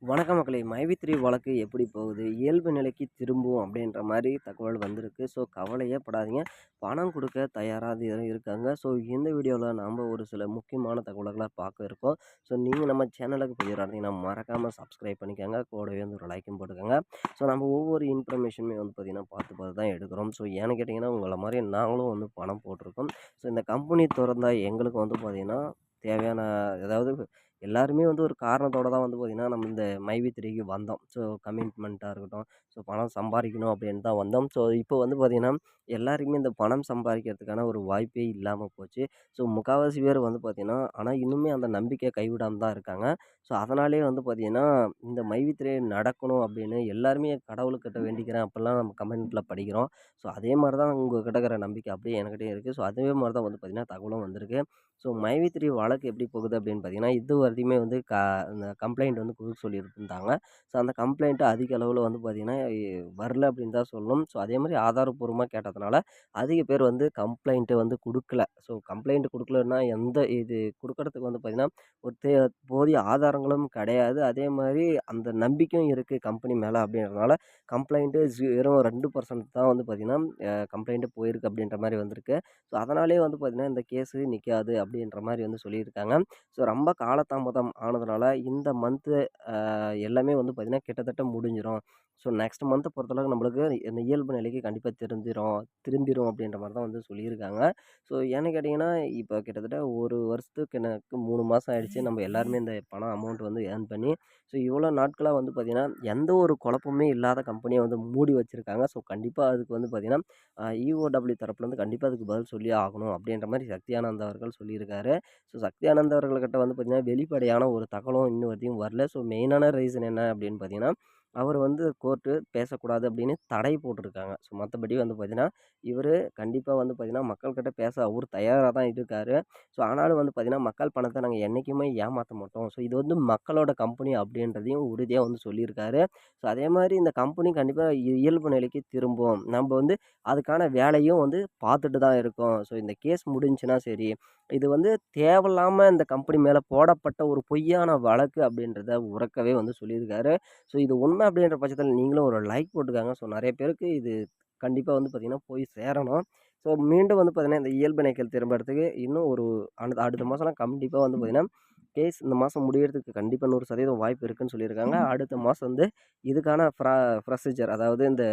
வணக்கம் மக்களே! மைவி3 வழக்கு எப்படி போகுது? இயல்பு நிலைக்கு திரும்பும் அப்படின்ற மாரி தகவல் வந்திருக்கு. ஸோ கவலையே படாதீங்க. பணம் குடுக்க தயாரா இருக்காங்க. ஸோ இந்த வீடியோல நாம ஒரு சில முக்கியமான தகவல்கள பார்க்க இருக்கோம். ஸோ நீங்க நம்ம சேனலுக்கு புதியவரா இருந்தீங்கன்னா மறக்காம சப்ஸ்கிரைப் பண்ணிக்கங்க. கூடவே வந்து ஒரு லைக்கும் போட்டுக்கங்க. ஸோ நம்ம ஒவ்வொரு இன்ஃபர்மேஷனுமே வந்து பார்த்தீங்கன்னா, பார்த்து பார்த்து தான் எடுக்கிறோம். ஸோ ஏன்னு கேட்டீங்கன்னா, உங்கள மாரி நாங்களும் வந்து பணம் போட்டிருக்கோம். ஸோ இந்த கம்பெனி தொறந்தா எங்களுக்கு வந்து பார்த்தீங்கன்னா, தேவையான அதாவது எல்லாருமே வந்து ஒரு காரணத்தோட தான் வந்து பார்த்தீங்கன்னா, நம்ம இந்த மைவி3க்கு வந்தோம். ஸோ கமிட்மெண்ட்டா இருக்கட்டும், ஸோ பணம் சம்பாரிக்கணும் அப்படின்னு தான் வந்தோம். ஸோ இப்போ வந்து பார்த்தீங்கன்னா, எல்லாருக்குமே இந்த பணம் சம்பாரிக்கிறதுக்கான ஒரு வாய்ப்பே இல்லாம போச்சு. ஸோ முக்காவாசி பேர் வந்து பார்த்தீங்கன்னா, ஆனா இன்னுமே அந்த நம்பிக்கைய கைவிடாம தான் இருக்காங்க. ஸோ அதனாலேயே வந்து பார்த்தீங்கன்னா, இந்த மைவி3 நடக்கணும் அப்படின்னு எல்லாருமே கடவுள்கிட்ட வேண்டிக்கிறேன் அப்படிலாம் நம்ம கமெண்ட்ல படிக்கிறோம். ஸோ அதே மாரி தான் உங்ககிட்ட இருக்கிற நம்பிக்கை அப்படியே என்கிட்டயும் இருக்கு. ஸோ அதே மாரி தான் வந்து பார்த்தீங்கன்னா, தகவலும் வந்திருக்கு. ஸோ மைவி3 வழக்கு எப்படி போகுது அப்படின்னு பார்த்தீங்கன்னா, இதுவரையுமே வந்து இந்த கம்ப்ளைண்ட் வந்து குடுக்க சொல்லியிருந்தாங்க. ஸோ அந்த கம்ப்ளைண்ட் அதிக அளவுல வந்து பார்த்தீங்கன்னா, வரல அப்படின்னு தான் சொல்லணும். ஸோ அதேமாரி ஆதாரப்பூர்வமா கேட்டதுனால, அதிக பேர் வந்து கம்ப்ளைண்ட் வந்து குடுக்கல. ஸோ கம்ப்ளைண்ட் குடுக்கலன்னா, இது குடுக்கறதுக்கு வந்து பார்த்தீங்கன்னா, ஒரு போதிய ஆதாரங்களும் கிடையாது. அதேமாரி அந்த நம்பிக்கையும் இருக்கு கம்பெனி மேல அப்படின்றதுனால, கம்ப்ளைண்ட்டு வெறும் 2% தான் வந்து பார்த்தீங்கன்னா, கம்ப்ளைண்ட்டு போயிருக்கு அப்படின்ற மாரி வந்திருக்கு. ஸோ அதனாலேயே வந்து பார்த்தீங்கன்னா, இந்த கேஸு நிக்காது அப்படின்ற மாரி வந்து சொல்லியிருக்காங்க. ஸோ ரொம்ப காலதாமதம் ஆனதுனால இந்த மந்த்து எல்லாமே வந்து பார்த்தீங்கன்னா, கிட்டத்தட்ட முடிஞ்சிரும். ஸோ நெக்ஸ்ட் மந்த்த பொறுத்தளவுக்கு நம்மளுக்கு இந்த இயல்பு நிலைக்கு கண்டிப்பா திரும்பிரும் அப்படின்ற மாரி தான் வந்து சொல்லியிருக்காங்க. ஸோ ஏன்னு கேட்டீங்கன்னா, இப்போ கிட்டத்தட்ட 1 வருஷத்துக்கு எனக்கு 3 மாசம் ஆயிடுச்சு. நம்ம எல்லாருமே இந்த பணம் அமௌண்ட் வந்து ஏர்ன் பண்ணி, ஸோ இவ்வளோ நாட்களா வந்து பார்த்தீங்கன்னா, எந்த ஒரு குழப்பமே இல்லாத கம்பெனிய வந்து மூடி வச்சிருக்காங்க. ஸோ கண்டிப்பா அதுக்கு வந்து பார்த்தீங்கன்னா, இஓடபிள்யூ தரப்புலேருந்து கண்டிப்பா அதுக்கு பதில் சொல்லியே ஆகணும் அப்படின்ற மாரி சக்தி ஆனந்த் அவர்கள் சொல்லியிருக்காரு. ஸோ சக்தி ஆனந்த் அவர்கள்கிட்ட வந்து பார்த்தீங்கன்னா, வெளிப்படையான ஒரு தகவலும் இன்ன வரையும் வரல. ஸோ மெயினான ரீசன் என்ன அப்படின்னு பார்த்தீங்கன்னா, அவர் வந்து கோர்ட்டு பேசக்கூடாது அப்படின்னு தடை போட்டிருக்காங்க. ஸோ மத்தபடி வந்து பார்த்தீங்கன்னா, இவரு கண்டிப்பா வந்து பார்த்தீங்கன்னா, மக்கள்கிட்ட பேச அவரு தயாரா தான் இருக்காரு. ஸோ ஆனாலும் வந்து பார்த்தீங்கன்னா, மக்கள் பணத்த நாங்க என்னைக்குமே ஏமாத்த மாட்டோம். ஸோ இது வந்து மக்களோட கம்பெனி அப்படின்றதையும் உறுதியா வந்து சொல்லியிருக்காரு. ஸோ அதே மாரி இந்த கம்பெனி கண்டிப்பா இயல்பு நிலைக்கு திரும்பும். நம்ப வந்து அதுக்கான வேலையும் வந்து பார்த்துட்டு தான் இருக்கோம். ஸோ இந்த கேஸ் முடிஞ்சுச்சுன்னா சரி, இது வந்து தேவையில்லாம இந்த கம்பெனி மேல போடப்பட்ட ஒரு பொய்யான வழக்கு அப்படின்றத உரக்கவே வந்து சொல்லியிருக்காரு. ஸோ இது உண்மை அப்படின்ற பட்சத்தில நீங்களும் ஒரு லைக் போட்டுக்கங்க. ஸோ நெறைய பேருக்கு இது கண்டிப்பா வந்து பார்த்தீங்கன்னா, போய் சேரணும். ஸோ மீண்டும் வந்து பார்த்தீங்கன்னா, இந்த இயல்பு நிலைக்கு திரும்புறதுக்கு இன்னும் ஒரு அடுத்த மாசம்லாம் கண்டிப்பா வந்து பார்த்தீங்கன்னா, கேஸ் இந்த மாசம் முடியறதுக்கு கண்டிப்பா 100% வாய்ப்பு இருக்குன்னு சொல்லியிருக்காங்க. அடுத்த மாசம் வந்து இதுக்கான ப்ரொசீஜர் அதாவது இந்த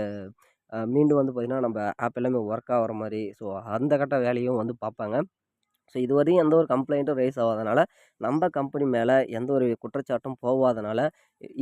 மீண்டும் வந்து பார்த்தீங்கன்னா, நம்ப ஆப் எல்லாமே ஒர்க் ஆகுற மாரி, ஸோ அந்த கட்ட வேலையும் வந்து பார்ப்பாங்க. ஸோ இதுவரையும் எந்த ஒரு கம்ப்ளைண்ட்டும் ரைஸ் ஆவாதனால, நம்ப கம்பெனி மேல எந்த ஒரு குற்றச்சாட்டும் போவாதனால,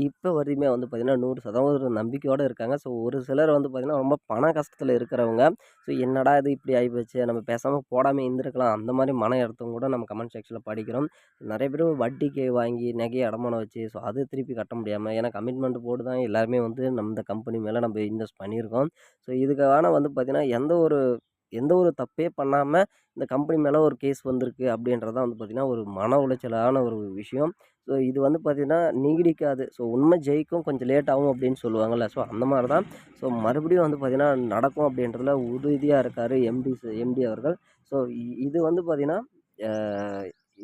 இப்ப வரையுமே வந்து பார்த்தீங்கன்னா, 100% நம்பிக்கையோட இருக்காங்க. ஸோ ஒரு சிலர் வந்து பார்த்தீங்கன்னா, ரொம்ப பண கஷ்டத்துல இருக்கிறவங்க, ஸோ என்னடா இது இப்படி ஆயிப்போச்சு, நம்ம பேசாம போடாமயே இருந்திருக்கலாம். அந்த மாரி மன அழுத்தம் கூட நம்ம கமெண்ட் செக்ஷன்ல படிக்கிறோம். நெறைய பேரு வட்டிக்கு வாங்கி நகைய அடமானம் வச்சு, ஸோ அது திருப்பி கட்ட முடியாம, ஏன்னா கமிட்மெண்ட் போட்டு தான் எல்லாருமே வந்து இந்த கம்பெனி மேல நம்ம இன்வெஸ்ட் பண்ணியிருக்கோம். ஸோ இதுக்கான வந்து பார்த்தீங்கன்னா, எந்த ஒரு தப்பே பண்ணாம இந்த கம்பெனி மேல ஒரு கேஸ் வந்திருக்கு அப்படின்றது தான் வந்து பார்த்தீங்கன்னா, ஒரு மன உளைச்சலான ஒரு விஷயம். ஸோ இது வந்து பார்த்தீங்கன்னா, நீடிக்காது. ஸோ உண்மை ஜெயிக்கும் கொஞ்சம் லேட் ஆகும் அப்படின்னு சொல்லுவாங்கல்ல. ஸோ அந்த மாரி தான். ஸோ மறுபடியும் வந்து பார்த்தீங்கன்னா, நடக்கும் அப்படின்றதுல உறுதியா இருக்காரு எம்டி அவர்கள். ஸோ இது வந்து பார்த்தீங்கன்னா, அ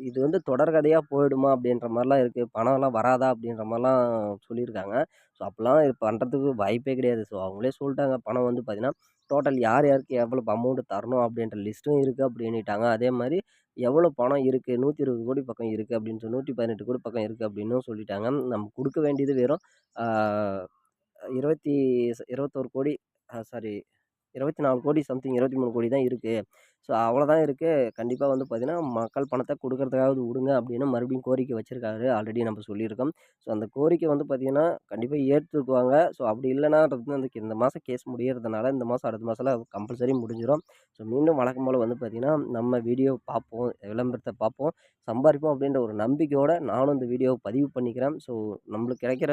இது வந்து தொடர்கதையா போயிடுமா அப்படின்ற மாரிலாம் இருக்கு. பணம்லாம் வராதா அப்படின்ற மாரிலாம் சொல்லியிருக்காங்க. ஸோ அப்பலாம் பண்றதுக்கு வாய்ப்பே கிடையாது. ஸோ அவங்களே சொல்ட்டாங்க. பணம் வந்து பார்த்தீங்கன்னா, டோட்டல் யார் யாருக்கு எவ்வளவு அமௌண்ட் தரணும் அப்படின்ற லிஸ்ட்டும் இருக்கு அப்படின்னிட்டாங்க. அதே மாரி எவ்வளோ பணம் இருக்கு, 120,00,00,000 பக்கம் இருக்கு அப்படின்னு 118,00,00,000 பக்கம் இருக்கு அப்படின்னும் சொல்லிட்டாங்க. நம்ம குடுக்க வேண்டியது வெறும் ஆ 20 21,00,00,000 சாரி 24,00,00,000 சம்திங் 23,00,00,000 தான் இருக்கு. ஸோ அவ்வளோதான் இருக்கு. கண்டிப்பா வந்து பார்த்தீங்கன்னா, மக்கள் பணத்த குடுக்கறதுக்காவது விடுங்க அப்படின்னு மறுபடியும் கோரிக்கை வச்சிருக்காரு. ஆல்ரெடி நம்ம சொல்லியிருக்கோம். ஸோ அந்த கோரிக்கை வந்து பார்த்தீங்கன்னா, கண்டிப்பா ஏத்துக்குவாங்க. ஸோ அப்படி இல்லன்னா வந்து இந்த மாசம் கேஸ் முடியறதுனால, இந்த மாசம் அடுத்த மாசம்லாம் கம்பல்சரி முடிஞ்சிரும். ஸோ மீண்டும் வழக்கம் போல வந்து பார்த்தீங்கன்னா, நம்ம வீடியோ பார்ப்போம், விளம்பரத்த பார்ப்போம், சம்பாரிப்போம் அப்படின்ற ஒரு நம்பிக்கையோட நானும் இந்த வீடியோவ பதிவு பண்ணிக்கிறேன். ஸோ நம்மளுக்கு கிடைக்கிற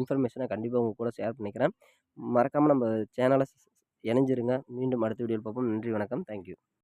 இன்ஃபர்மேஷன கண்டிப்பா உங்க கூட ஷேர் பண்ணிக்கிறேன். மறக்காம நம்ம சேனல இணைஞ்சிருங்க. மீண்டும் அடுத்த வீடியோல பார்ப்போம். நன்றி, வணக்கம். Thank you.